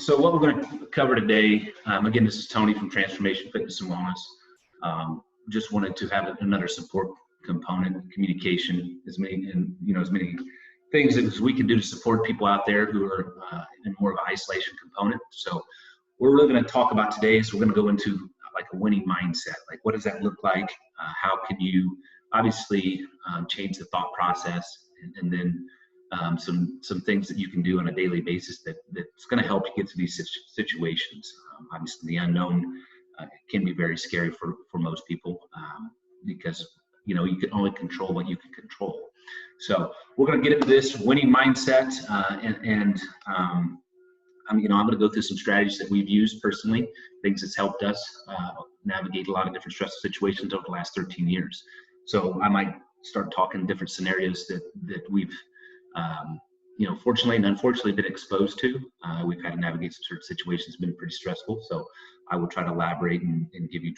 So what we're going to cover today, again, this is Tony from Transformation Fitness and Wellness. Just wanted to have another support component, communication, as many things as we can do to support people out there who are in more of an isolation component. So what we're really going to talk about today is we're going to go into like a winning mindset. Like, what does that look like? How can you obviously change the thought process, and then some things that you can do on a daily basis that's going to help you get to these situations. Obviously, the unknown can be very scary for most people because you can only control what you can control. So we're going to get into this winning mindset, I'm going to go through some strategies that we've used personally, things that's helped us navigate a lot of different stressful situations over the last 13 years. So I might start talking different scenarios that we've fortunately and unfortunately been exposed to. We've had to navigate some certain situations, been pretty stressful. So I will try to elaborate and give you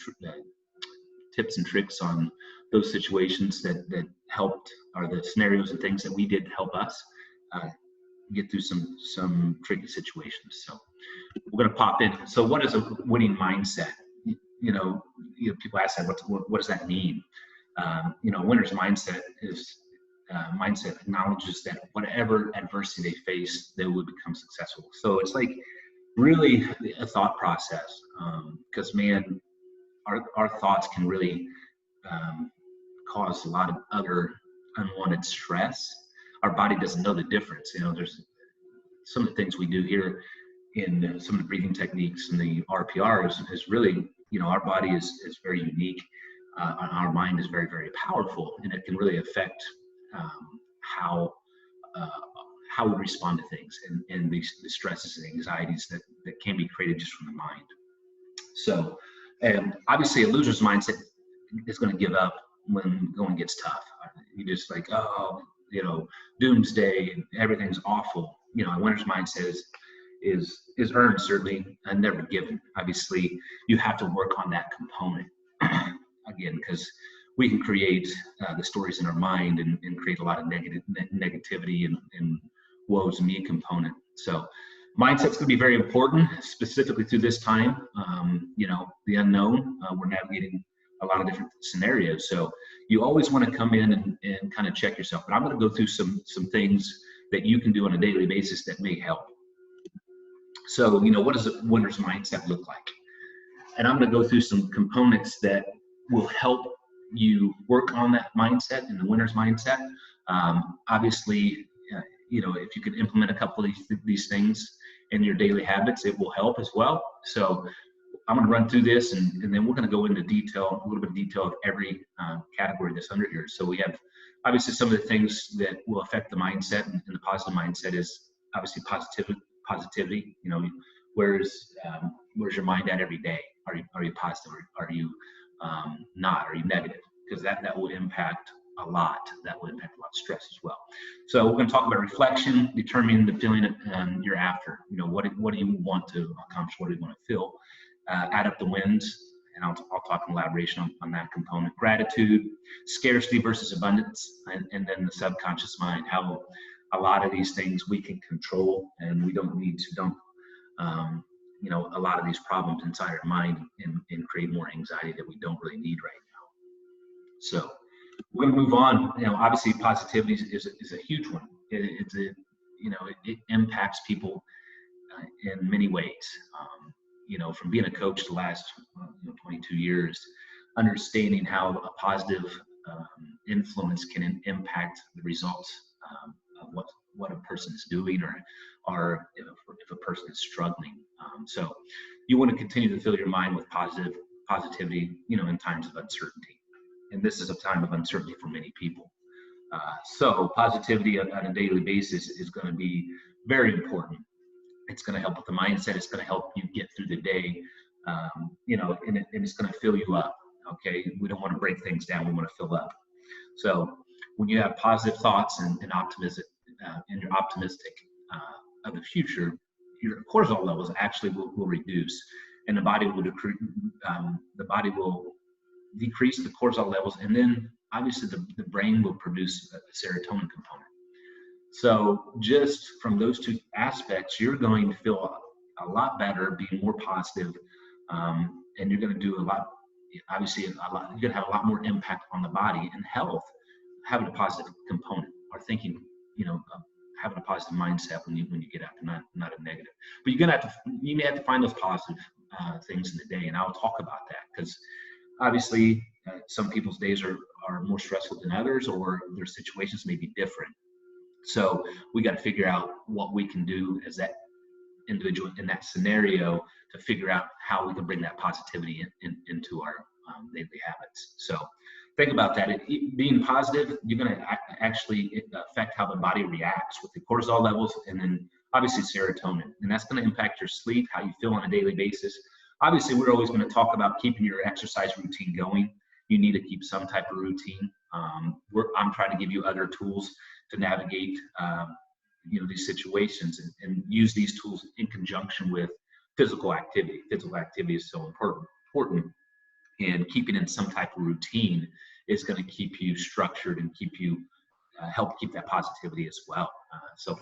tips and tricks on those situations that helped, or the scenarios and things that we did help us get through some tricky situations. So we're going to pop in. So what is a winning mindset? People ask that, what does that mean? A winner's mindset is mindset acknowledges that whatever adversity they face, they will become successful. So it's like really a thought process, because man, our thoughts can really cause a lot of other unwanted stress. Our body doesn't know the difference. There's some of the things we do here in some of the breathing techniques and the RPR is really, our body is very unique. Our mind is very, very powerful, and it can really affect how we respond to things and the stresses and anxieties that can be created just from the mind. So, and obviously a loser's mindset is going to give up when going gets tough. You just like, doomsday, everything's awful. A winner's mindset is earned, certainly, and never given. Obviously, you have to work on that component again, because we can create the stories in our mind and create a lot of negativity and woes me component. So mindset's going to be very important, specifically through this time. The unknown, we're navigating a lot of different scenarios. So you always want to come in and kind of check yourself. But I'm going to go through some things that you can do on a daily basis that may help. So, what does a winner's mindset look like? And I'm going to go through some components that will help you work on that mindset and the winner's mindset. Obviously, if you can implement a couple of these things in your daily habits, it will help as well. So I'm going to run through this, and then we're going to go into detail, a little bit of detail of every category that's under here. So we have obviously some of the things that will affect the mindset, and the positive mindset is obviously positivity. Where's your mind at every day? Are you positive? Are you not? Are you negative? Because that will impact a lot. That will impact a lot of stress as well. So we're going to talk about reflection, determining the feeling you're after. What do you want to accomplish? What do you want to feel? Add up the wins, and I'll talk in elaboration on that component. Gratitude, scarcity versus abundance, and then the subconscious mind. How a lot of these things we can control, and we don't need to dump a lot of these problems inside our mind and create more anxiety that we don't really need right now. So we're going to move on. Obviously positivity is a huge one. It impacts people in many ways. From being a coach the last 22 years, understanding how a positive influence can impact the results of what a person is doing, or if a person is struggling. So you want to continue to fill your mind with positivity, in times of uncertainty. And this is a time of uncertainty for many people. So positivity on a daily basis is going to be very important. It's going to help with the mindset. It's going to help you get through the day, and it's going to fill you up. Okay, we don't want to break things down. We want to fill up. So when you have positive thoughts and optimism, and you're optimistic of the future, your cortisol levels actually will reduce, and the body will decrease the cortisol levels, and then obviously the brain will produce a serotonin component. So just from those two aspects, you're going to feel a lot better, being more positive, and you're going to do a lot. Obviously, a lot. You're going to have a lot more impact on the body and health, having a positive component or thinking, having a positive mindset when you get up, and not a negative. But you may have to find those positive things in the day, and I'll talk about that because obviously some people's days are more stressful than others, or their situations may be different. So we got to figure out what we can do as that individual in that scenario to figure out how we can bring that positivity into our daily habits. So think about that. Being positive, you're going to actually affect how the body reacts with the cortisol levels, and then obviously serotonin, and that's going to impact your sleep, how you feel on a daily basis. Obviously, we're always going to talk about keeping your exercise routine going. You need to keep some type of routine. I'm trying to give you other tools to navigate these situations and use these tools in conjunction with physical activity. Physical activity is so important, and keeping in some type of routine is going to keep you structured and help keep that positivity as well. So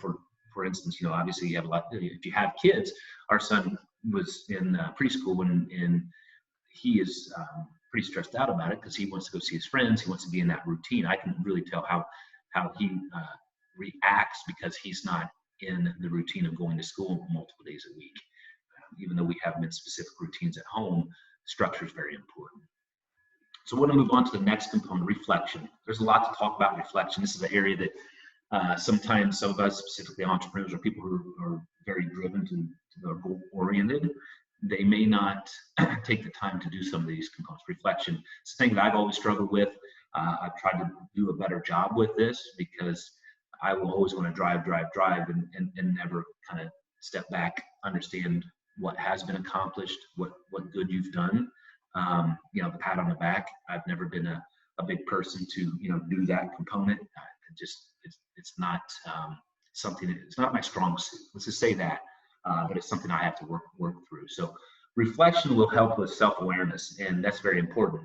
for instance, obviously you have if you have kids. Our son was in preschool, and he is pretty stressed out about it because he wants to go see his friends. He wants to be in that routine. I can really tell how he reacts because he's not in the routine of going to school multiple days a week. Even though we have them in specific routines at home, structure is very important. So we're going to move on to the next component, reflection. There's a lot to talk about reflection. This is an area that sometimes some of us, specifically entrepreneurs or people who are very driven to are goal-oriented, they may not take the time to do some of these components. Reflection, it's a thing that I've always struggled with. I've tried to do a better job with this because I will always want to drive and never kind of step back, understand what has been accomplished, what good you've done. The pat on the back. I've never been a big person to do that component. It's not something. It's not my strong suit. Let's just say that. But it's something I have to work through. So reflection will help with self-awareness, and that's very important,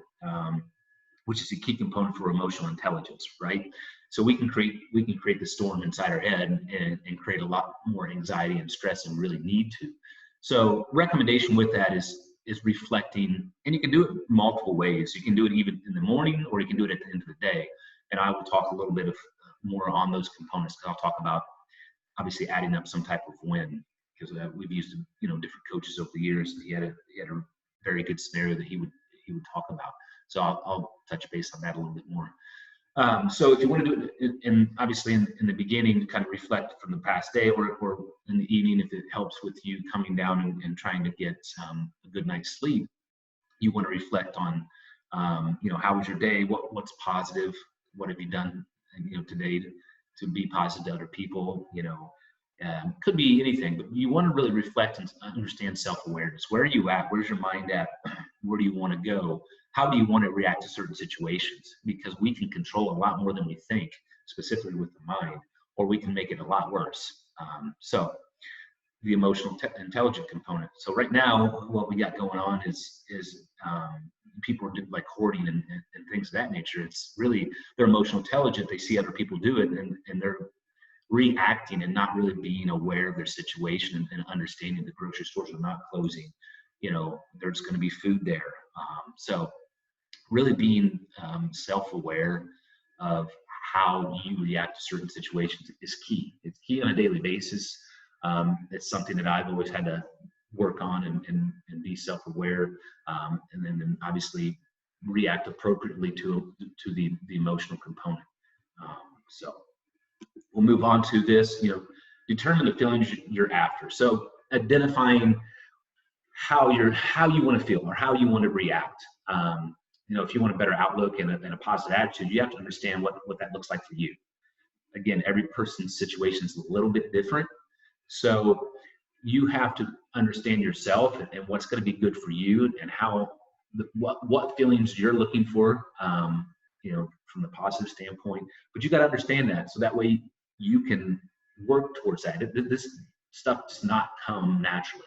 which is a key component for emotional intelligence, right? So we can create the storm inside our head and create a lot more anxiety and stress than we really need to. So recommendation with that is reflecting, and you can do it multiple ways. You can do it even in the morning, or you can do it at the end of the day. And I will talk a little bit more on those components, because I'll talk about obviously adding up some type of win, because we've used different coaches over the years. He had a very good scenario that he would talk about. So I'll touch base on that a little bit more. So if you want to do it, obviously in the beginning, to kind of reflect from the past day, or in the evening, if it helps with you coming down and trying to get a good night's sleep, you want to reflect on, how was your day? What's positive? What have you done, today to be positive to other people? Could be anything, but you want to really reflect and understand self-awareness. Where are you at? Where's your mind at? Where do you want to go? How do you want to react to certain situations? Because we can control a lot more than we think, specifically with the mind, or we can make it a lot worse. So the emotional intelligent component. So right now, what we got going on is people are doing like hoarding and things of that nature. It's really, they're emotional intelligent. They see other people do it, and they're reacting and not really being aware of their situation and understanding the grocery stores are not closing. There's going to be food there. So really being self-aware of how you react to certain situations is key. It's key on a daily basis. It's something that I've always had to work on and be self-aware, and then obviously react appropriately to the emotional component. So we'll move on to this, determine the feelings you're after. So identifying how you want to feel or how you want to react. If you want a better outlook and a positive attitude, you have to understand what that looks like for you. Again, every person's situation is a little bit different. So you have to understand yourself and what's going to be good for you, and what feelings you're looking for, from the positive standpoint. But you got to understand that, so that way you can work towards that. This stuff does not come naturally.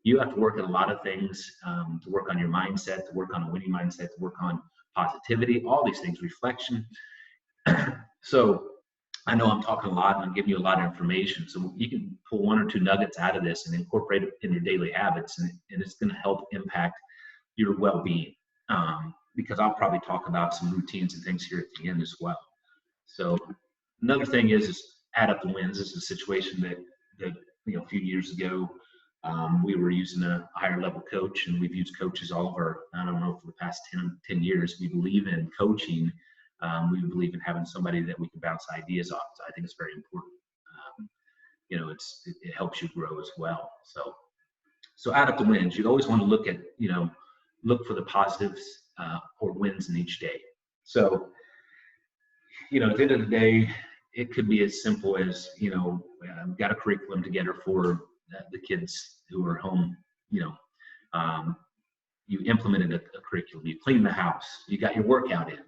You have to work at a lot of things, to work on your mindset, to work on a winning mindset, to work on positivity, all these things, reflection. So I know I'm talking a lot and I'm giving you a lot of information. So you can pull one or two nuggets out of this and incorporate it in your daily habits, and it's going to help impact your well-being. Because I'll probably talk about some routines and things here at the end as well. So another thing is add up the wins. This is a situation that a few years ago, we were using a higher level coach, and we've used coaches all of our, I don't know, for the past 10 years. We believe in coaching. We believe in having somebody that we can bounce ideas off. So I think it's very important. It helps you grow as well. So add up the wins. You always want to look for the positives or wins in each day. So, at the end of the day, it could be as simple as, got a curriculum together for the kids who are home. You implemented a curriculum, you cleaned the house, you got your workout in.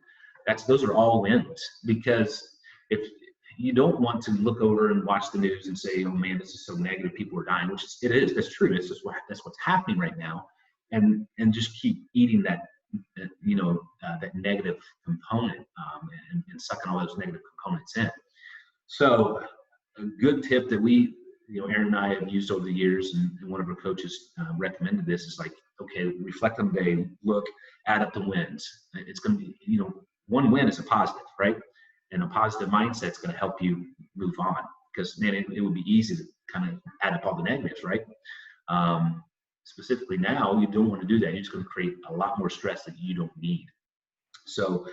Those are all wins, because if you don't want to look over and watch the news and say, oh man, this is so negative, people are dying, which it is, that's true. That's what's happening right now. And just keep eating that negative component and sucking all those negative components in. So a good tip that Aaron and I have used over the years, and one of our coaches recommended this, is like, okay, reflect on the day, look, add up the wins. It's going to be, one win is a positive, right? And a positive mindset is going to help you move on, because man, it would be easy to kind of add up all the negatives, right? Specifically now, you don't want to do that. You're just going to create a lot more stress that you don't need. So,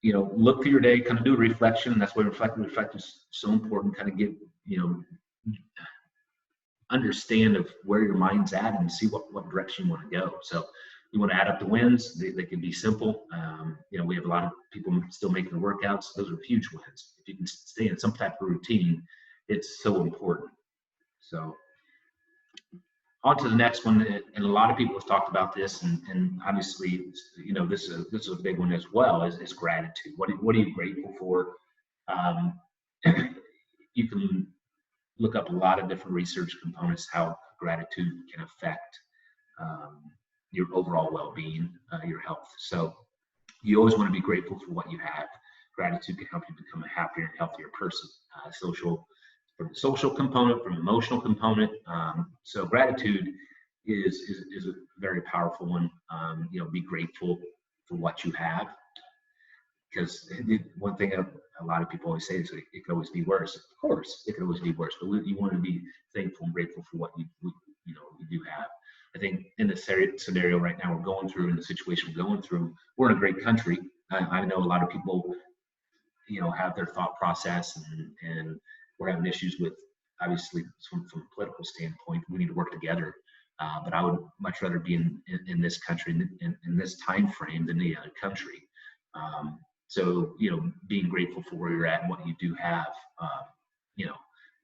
look through your day, kind of do a reflection. That's why reflect is so important. Kind of get, understand of where your mind's at and see what direction you want to go. So you want to add up the wins. They can be simple. We have a lot of people still making the workouts. Those are huge wins. If you can stay in some type of routine, it's so important. So on to the next one, and a lot of people have talked about this, and obviously, this is a big one as well, is gratitude. What are you grateful for? You can look up a lot of different research components, how gratitude can affect your overall well-being, your health. So you always want to be grateful for what you have. Gratitude can help you become a happier and healthier person. From the social component, from emotional component. So gratitude is a very powerful one. Be grateful for what you have, because one thing a lot of people always say is it could always be worse. Of course, it could always be worse, but you want to be thankful and grateful for what you do have. I think in the scenario right now we're going through, in the situation we're going through, we're in a great country. I know a lot of people, have their thought process, and we're having issues with, obviously, from a political standpoint, we need to work together. But I would much rather be in this country, in this time frame, than any other country. So, being grateful for where you're at and what you do have,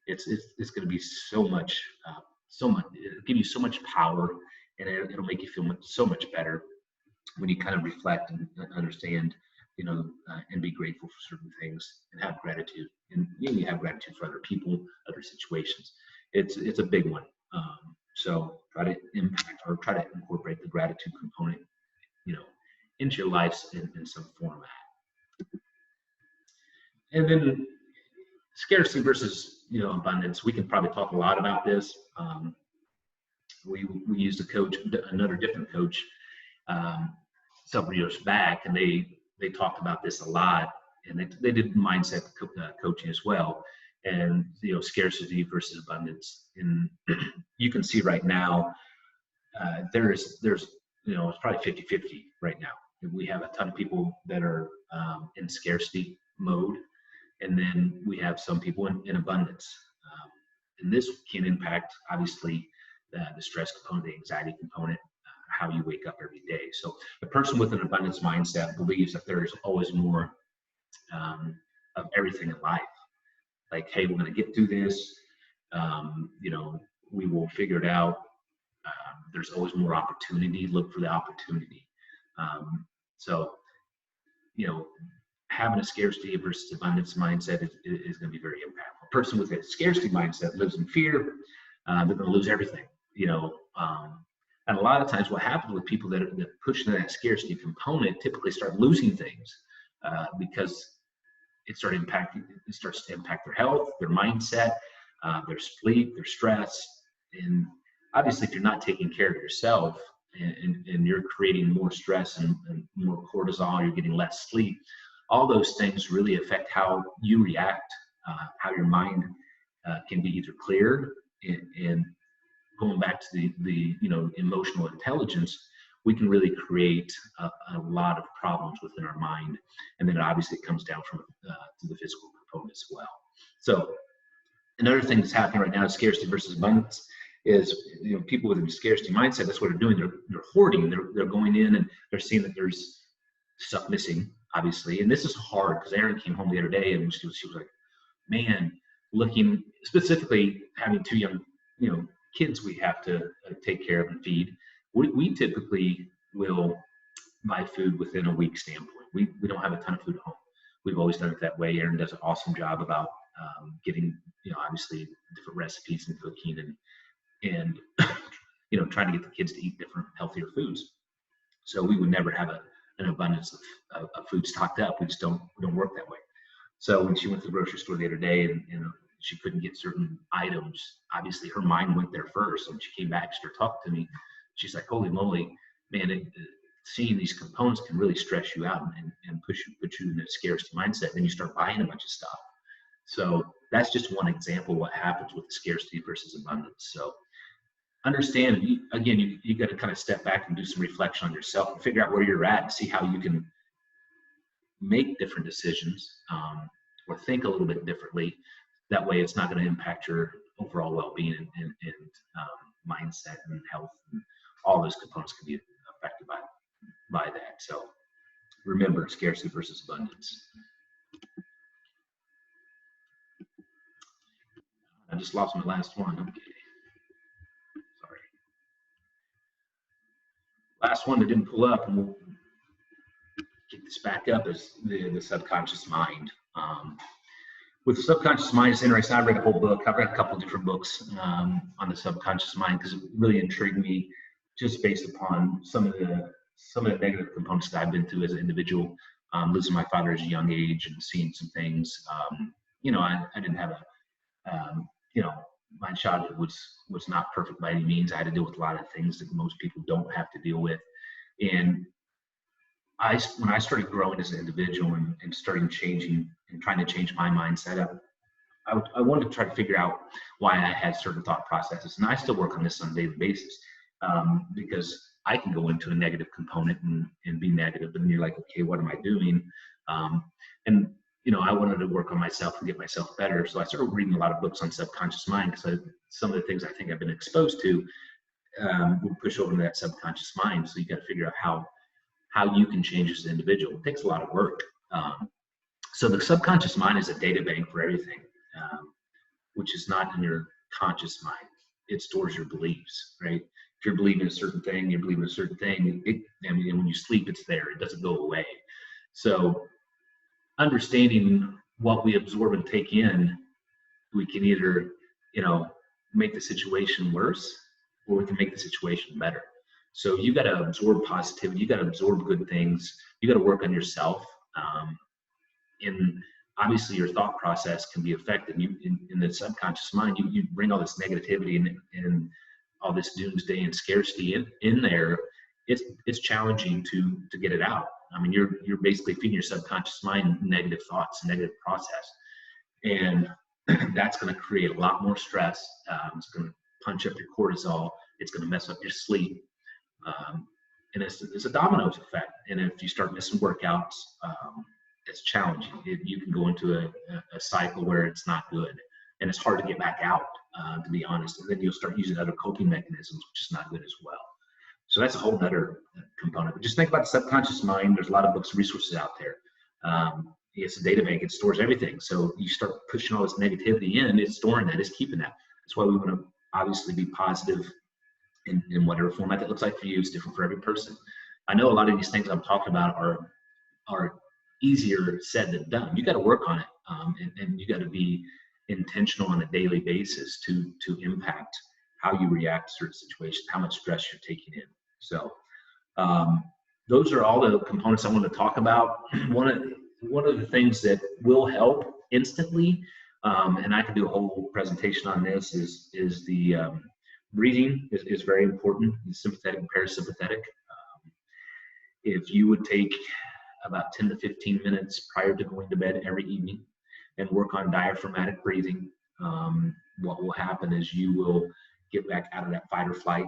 it's going to be so much, it'll give you so much power, and it'll make you feel so much better when you kind of reflect and understand, and be grateful for certain things, and have gratitude. And you have gratitude for other people, other situations. It's a big one. So try to incorporate the gratitude component, into your life in some format. And then scarcity versus, abundance. We can probably talk a lot about this. We used another different coach, several years back, and they talked about this a lot, and they did mindset coaching as well, and scarcity versus abundance. And you can see right now, there's it's probably 50-50 right now. We have a ton of people that are in scarcity mode, and then we have some people in abundance. And this can impact, obviously, the stress component, the anxiety component, how you wake up every day. So the person with an abundance mindset believes that there is always more of everything in life. Like, hey, we're going to get through this. We will figure it out. There's always more opportunity. Look for the opportunity. So, having a scarcity versus abundance mindset is going to be very impactful. A person with a scarcity mindset lives in fear. They're going to lose everything. And a lot of times what happens with people that push into that scarcity component typically start losing things because it starts to impact their health, their mindset, their sleep, their stress. And obviously, if you're not taking care of yourself and you're creating more stress and more cortisol, you're getting less sleep, all those things really affect how you react, how your mind can be either cleared, and going back to the emotional intelligence, we can really create a lot of problems within our mind, and then obviously it comes down from to the physical component as well. So another thing that's happening right now is scarcity versus abundance. Is people with a scarcity mindset, that's what they're doing. They're hoarding. They're going in and they're seeing that there's stuff missing, obviously. And this is hard because Erin came home the other day and she was like, man, looking specifically having two young kids we have to take care of and feed. We typically will buy food within a week standpoint. We don't have a ton of food at home. We've always done it that way. Erin does an awesome job about getting obviously different recipes and cooking and trying to get the kids to eat different healthier foods. So we would never have an abundance of food stocked up. We just don't work that way. So when she went to the grocery store the other day and she couldn't get certain items, obviously her mind went there first. And she came back, she started talking to me. She's like, holy moly, man, seeing these components can really stress you out and put you in a scarcity mindset. Then you start buying a bunch of stuff. So that's just one example of what happens with scarcity versus abundance. So understand, again, you got to kind of step back and do some reflection on yourself and figure out where you're at and see how you can make different decisions or think a little bit differently. That way it's not going to impact your overall well-being and mindset and health, and all those components can be affected by that. So remember, scarcity versus abundance. I just lost my last one. Okay. Sorry. Last one that didn't pull up, and we'll get this back up, is the subconscious mind. With the subconscious mind, it's interesting. I read a whole book. I've read a couple of different books on the subconscious mind because it really intrigued me, just based upon some of the negative components that I've been through as an individual. Losing my father at a young age and seeing some things. I didn't have my childhood was not perfect by any means. I had to deal with a lot of things that most people don't have to deal with. And when I started growing as an individual and starting changing and trying to change my mindset, I wanted to try to figure out why I had certain thought processes. And I still work on this on a daily basis because I can go into a negative component and be negative, and you're like, okay, what am I doing? I wanted to work on myself and get myself better. So I started reading a lot of books on subconscious mind because some of the things I think I've been exposed to will push over into that subconscious mind. So you got to figure out how you can change as an individual. It takes a lot of work. So the subconscious mind is a data bank for everything, which is not in your conscious mind. It stores your beliefs, right? If you're believing a certain thing, you're believing a certain thing. When you sleep, it's there. It doesn't go away. So understanding what we absorb and take in, we can either, make the situation worse, or we can make the situation better. So you got to absorb positivity. You got to absorb good things. You got to work on yourself. And obviously your thought process can be affected. In the subconscious mind, you bring all this negativity and all this doomsday and scarcity in there. It's challenging to get it out. I mean, you're basically feeding your subconscious mind negative thoughts, negative process. And that's going to create a lot more stress. It's going to punch up your cortisol. It's going to mess up your sleep. And it's a dominoes effect. And if you start missing workouts, it's challenging. You can go into a cycle where it's not good, and it's hard to get back out, to be honest. And then you'll start using other coping mechanisms, which is not good as well. So that's a whole other component. But just think about the subconscious mind. There's a lot of books and resources out there. It's a data bank. It stores everything. So you start pushing all this negativity in, it's storing that, it's keeping that. That's why we want to obviously be positive in whatever format that looks like for you. Is different for every person. I know a lot of these things I'm talking about are easier said than done. You got to work on it, and you got to be intentional on a daily basis to impact how you react to certain situations, how much stress you're taking in. So those are all the components I want to talk about. One one of the things that will help instantly, and I could do a whole presentation on this, is the breathing is very important, the sympathetic and parasympathetic. If you would take about 10 to 15 minutes prior to going to bed every evening and work on diaphragmatic breathing, what will happen is you will get back out of that fight or flight.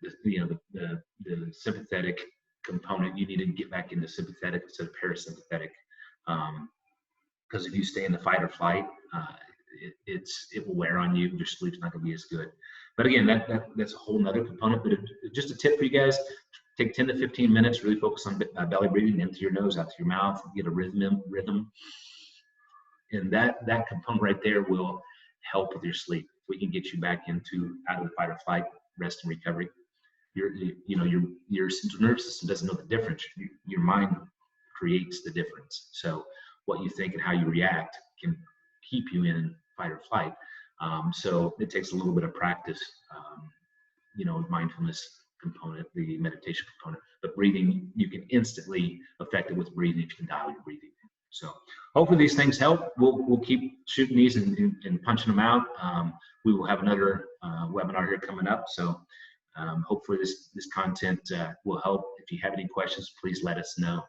The sympathetic component, you need to get back into sympathetic instead of parasympathetic. Because if you stay in the fight or flight, it will wear on you. Your sleep's not going to be as good. But again, that's a whole nother component. But just a tip for you guys: take 10 to 15 minutes, really focus on belly breathing, in through your nose, out through your mouth, get a rhythm. And that component right there will help with your sleep. If we can get you back out of the fight or flight, rest and recovery, your central nervous system doesn't know the difference. Your mind creates the difference. So what you think and how you react can keep you in fight or flight. So it takes a little bit of practice, mindfulness component, the meditation component, but breathing, you can instantly affect it with breathing if you can dial your breathing. So hopefully these things help. We'll keep shooting these and punching them out. We will have another webinar here coming up. So hopefully this content will help. If you have any questions, please let us know.